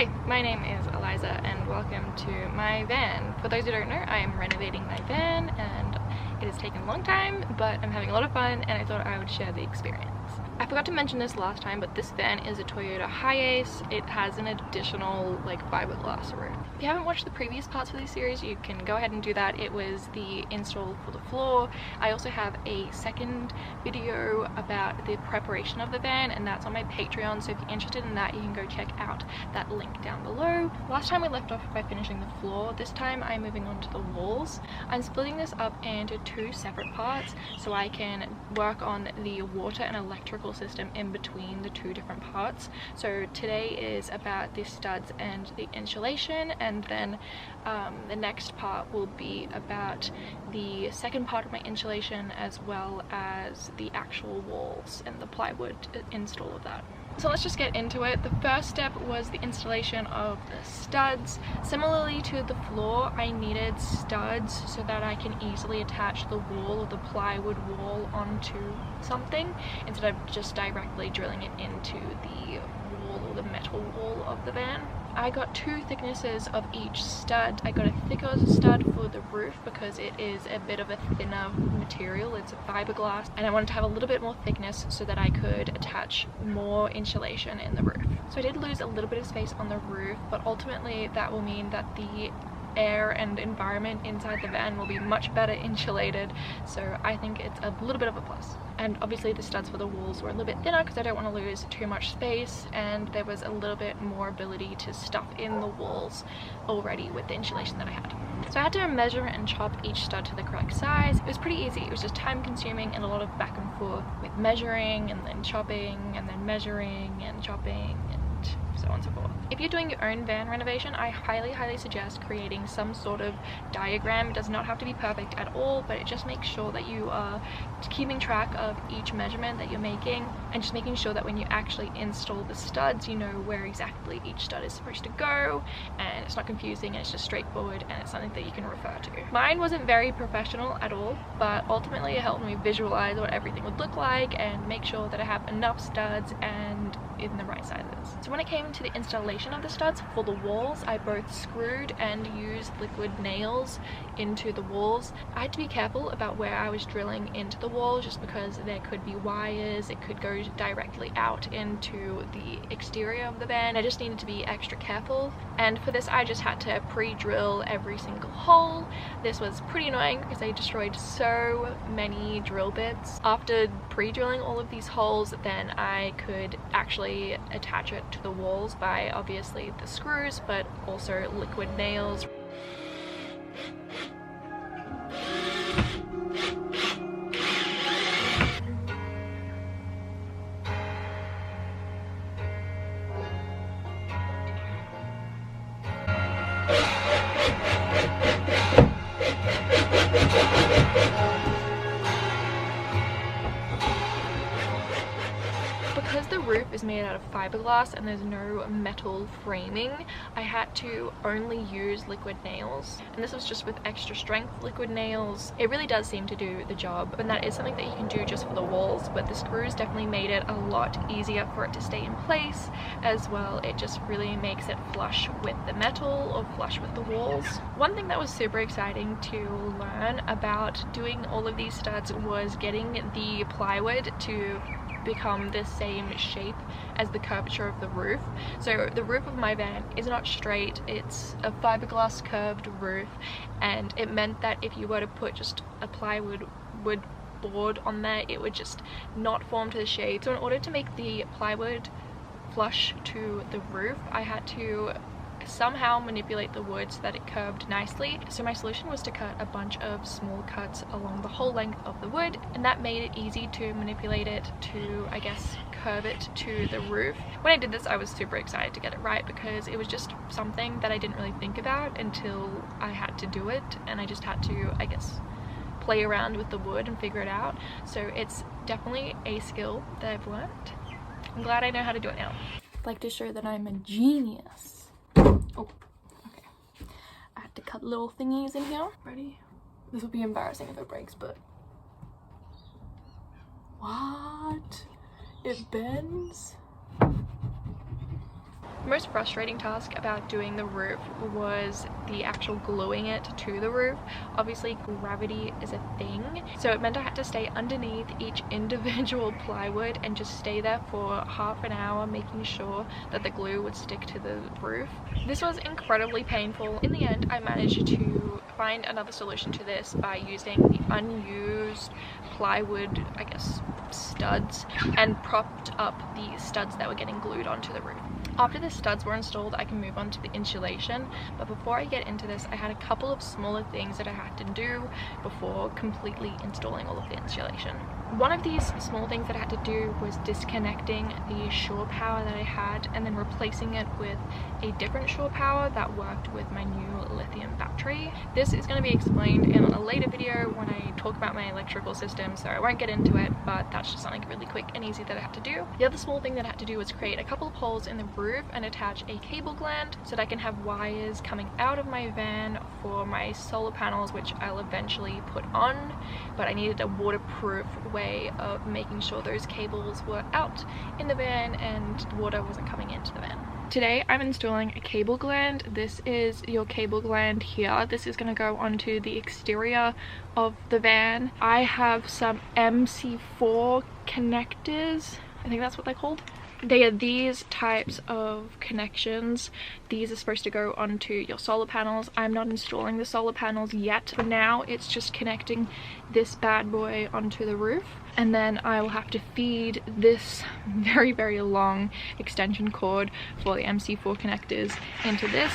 Hi, my name is Eliza and welcome to my van. For those who don't know, I am renovating my van and it has taken a long time, but I'm having a lot of fun and I thought I would share the experience. I forgot to mention this last time, but this van is a Toyota Hiace. It has an additional fiberglass roof. If you haven't watched the previous parts of this series, you can go ahead and do that. It was the install for the floor. I also have a second video about the preparation of the van, and that's on my Patreon, so if you're interested in that, you can go check out that link down below. Last time we left off by finishing the floor. This time I'm moving on to the walls. I'm splitting this up into two separate parts so I can work on the water and electrical system in between the two different parts. So today is about the studs and the insulation, and then the next part will be about the second part of my insulation as well as the actual walls and the plywood install of that. So let's just get into it. The first step was the installation of the studs. Similarly to the floor, I needed studs so that I can easily attach the wall or the plywood wall onto something instead of just directly drilling it into the wall or the metal wall of the van. I got two thicknesses of each stud. I got a thicker stud for the roof because it is a bit of a thinner material. It's a fiberglass, and I wanted to have a little bit more thickness so that I could attach more insulation in the roof. So I did lose a little bit of space on the roof, but ultimately that will mean that the air and environment inside the van will be much better insulated, so I think it's a little bit of a plus. And obviously the studs for the walls were a little bit thinner because I don't want to lose too much space, and there was a little bit more ability to stuff in the walls already with the insulation that I had. So I had to measure and chop each stud to the correct size. It was pretty easy. It was just time consuming and a lot of back and forth with measuring and then chopping and then measuring and chopping and so on and so forth. If you're doing your own van renovation, I highly suggest creating some sort of diagram. It does not have to be perfect at all, but it just makes sure that you are keeping track of each measurement that you're making and just making sure that when you actually install the studs, you know where exactly each stud is supposed to go, and it's not confusing and it's just straightforward and it's something that you can refer to. Mine wasn't very professional at all, but ultimately it helped me visualize what everything would look like and make sure that I have enough studs and in the right sizes. So when it came to the installation of the studs for the walls, I both screwed and used liquid nails into the walls. I had to be careful about where I was drilling into the wall just because there could be wires, it could go directly out into the exterior of the van. I just needed to be extra careful, and for this I just had to pre-drill every single hole. This was pretty annoying because I destroyed so many drill bits. After pre-drilling all of these holes, then I could actually attach it to the walls by obviously the screws, but also liquid nails. Because the roof is made out of fiberglass and there's no metal framing, I had to only use liquid nails, and this was just with extra strength liquid nails. It really does seem to do the job, and that is something that you can do just for the walls, but the screws definitely made it a lot easier for it to stay in place as well. It just really makes it flush with the metal or flush with the walls. One thing that was super exciting to learn about doing all of these studs was getting the plywood to become the same shape as the curvature of the roof. So the roof of my van is not straight, it's a fiberglass curved roof, and it meant that if you were to put just a plywood board on there, it would just not form to the shape. So in order to make the plywood flush to the roof, I had to somehow manipulate the wood so that it curved nicely. So my solution was to cut a bunch of small cuts along the whole length of the wood, and that made it easy to manipulate it to, I guess, curve it to the roof. When I did this, I was super excited to get it right because it was just something that I didn't really think about until I had to do it, and I just had to, I guess, play around with the wood and figure it out. So it's definitely a skill that I've learned. I'm glad I know how to do it now. I'd like to show that I'm a genius. Oh, okay. I had to cut little thingies in here. Ready? This would be embarrassing if it breaks, but... What? It bends? The most frustrating task about doing the roof was the actual gluing it to the roof. Obviously gravity is a thing, so it meant I had to stay underneath each individual plywood and just stay there for half an hour making sure that the glue would stick to the roof. This was incredibly painful. In the end, I managed to find another solution to this by using the unused plywood, I guess, studs, and propped up the studs that were getting glued onto the roof. After the studs were installed, I can move on to the insulation, but before I get into this, I had a couple of smaller things that I had to do before completely installing all of the insulation. One of these small things that I had to do was disconnecting the shore power that I had and then replacing it with a different shore power that worked with my new lithium battery. This is going to be explained in a later video when I talk about my electrical system, so I won't get into it, but that's just something really quick and easy that I had to do. The other small thing that I had to do was create a couple of holes in the roof and attach a cable gland so that I can have wires coming out of my van for my solar panels, which I'll eventually put on, but I needed a waterproof way of making sure those cables were out in the van and water wasn't coming into the van. Today I'm installing a cable gland. This is your cable gland here. This is going to go onto the exterior of the van. I have some MC4 connectors, I think that's what they're called. They are these types of connections. These are supposed to go onto your solar panels. I'm not installing the solar panels yet. For now, it's just connecting this bad boy onto the roof. And then I will have to feed this very, very long extension cord for the MC4 connectors into this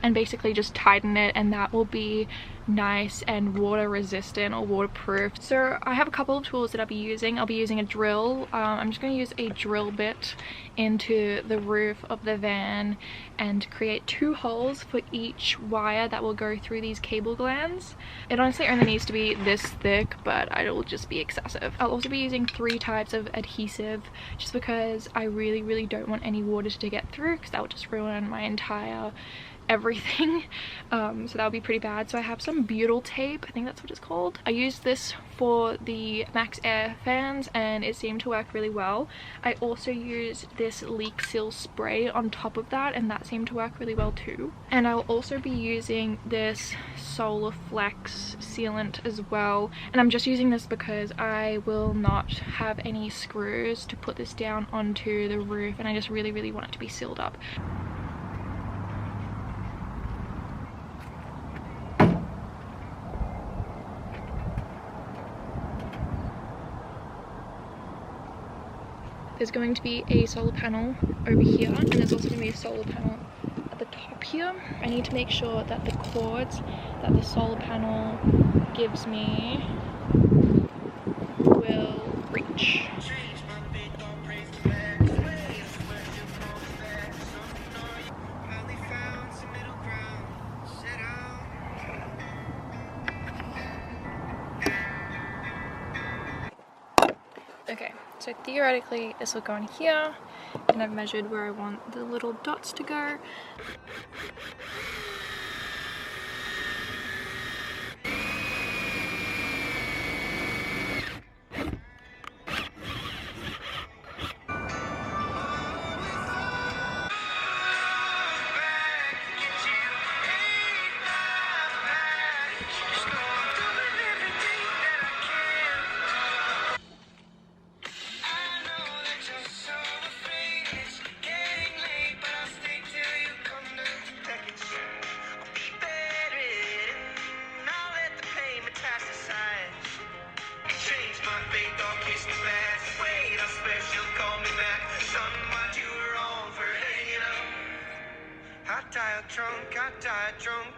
and basically just tighten it, and that will be nice and water resistant or waterproof. So I have a couple of tools that I'll be using. I'll be using a drill. I'm just going to use a drill bit into the roof of the van and create 2 holes for each wire that will go through these cable glands. It honestly only needs to be this thick, but it'll just be excessive. I'll also be using 3 types of adhesive just because I really don't want any water to get through, because that would just ruin my entire everything. So that'll be pretty bad. So I have some butyl tape, I think that's what it's called. I used this for the Max Air fans and it seemed to work really well. I also used this leak seal spray on top of that and that seemed to work really well too. And I'll also be using this Solar Flex sealant as well, and I'm just using this because I will not have any screws to put this down onto the roof and I just really want it to be sealed up. There's going to be a solar panel over here and there's also going to be a solar panel at the top here. I need to make sure that the cords that the solar panel gives me will reach. Okay, so theoretically this will go in here, and I've measured where I want the little dots to go.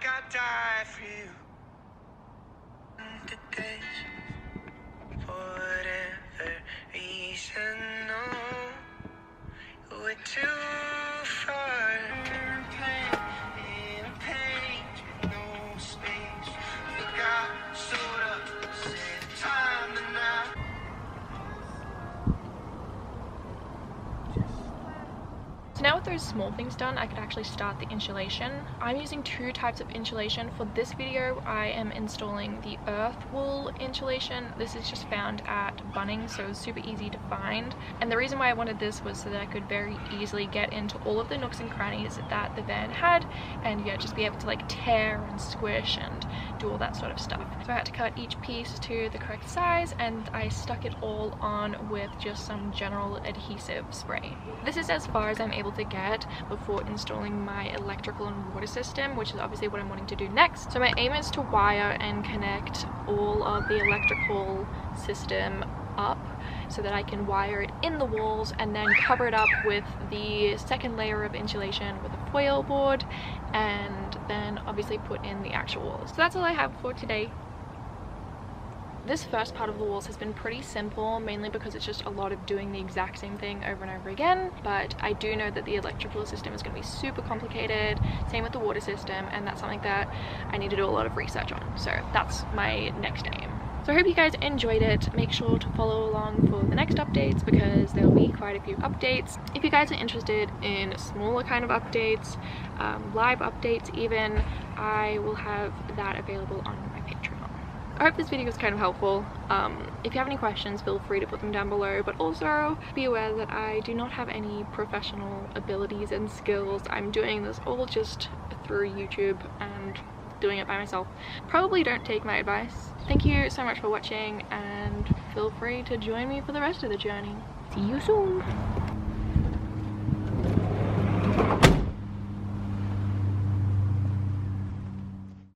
I die for you. The days, for whatever reason, no, we're too far. In pain, no space. Forgot, soda, said time to now. So now with those those small things done, I could actually start the insulation. I'm using 2 types of insulation. For this video, I am installing the earth wool insulation. This is just found at Bunnings, so it's super easy to find. And the reason why I wanted this was so that I could very easily get into all of the nooks and crannies that the van had, and yeah, just be able to like tear and squish and do all that sort of stuff. So I had to cut each piece to the correct size, and I stuck it all on with just some general adhesive spray. This is as far as I'm able to get before installing my electrical and water system, which is obviously what I'm wanting to do next. So my aim is to wire and connect all of the electrical system up so that I can wire it in the walls and then cover it up with the second layer of insulation with a foil board, and then obviously put in the actual walls. So that's all I have for today. This first part of the walls has been pretty simple, mainly because it's just a lot of doing the exact same thing over and over again, but I do know that the electrical system is going to be super complicated, same with the water system, and that's something that I need to do a lot of research on. So that's my next aim. So I hope you guys enjoyed it. Make sure to follow along for the next updates because there'll be quite a few updates. If you guys are interested in smaller kind of updates, live updates even, I will have that available on my Patreon. I hope this video was kind of helpful. If you have any questions, feel free to put them down below, but also be aware that I do not have any professional abilities and skills. I'm doing this all just through YouTube and doing it by myself. Probably don't take my advice. Thank you so much for watching, and feel free to join me for the rest of the journey. See you soon!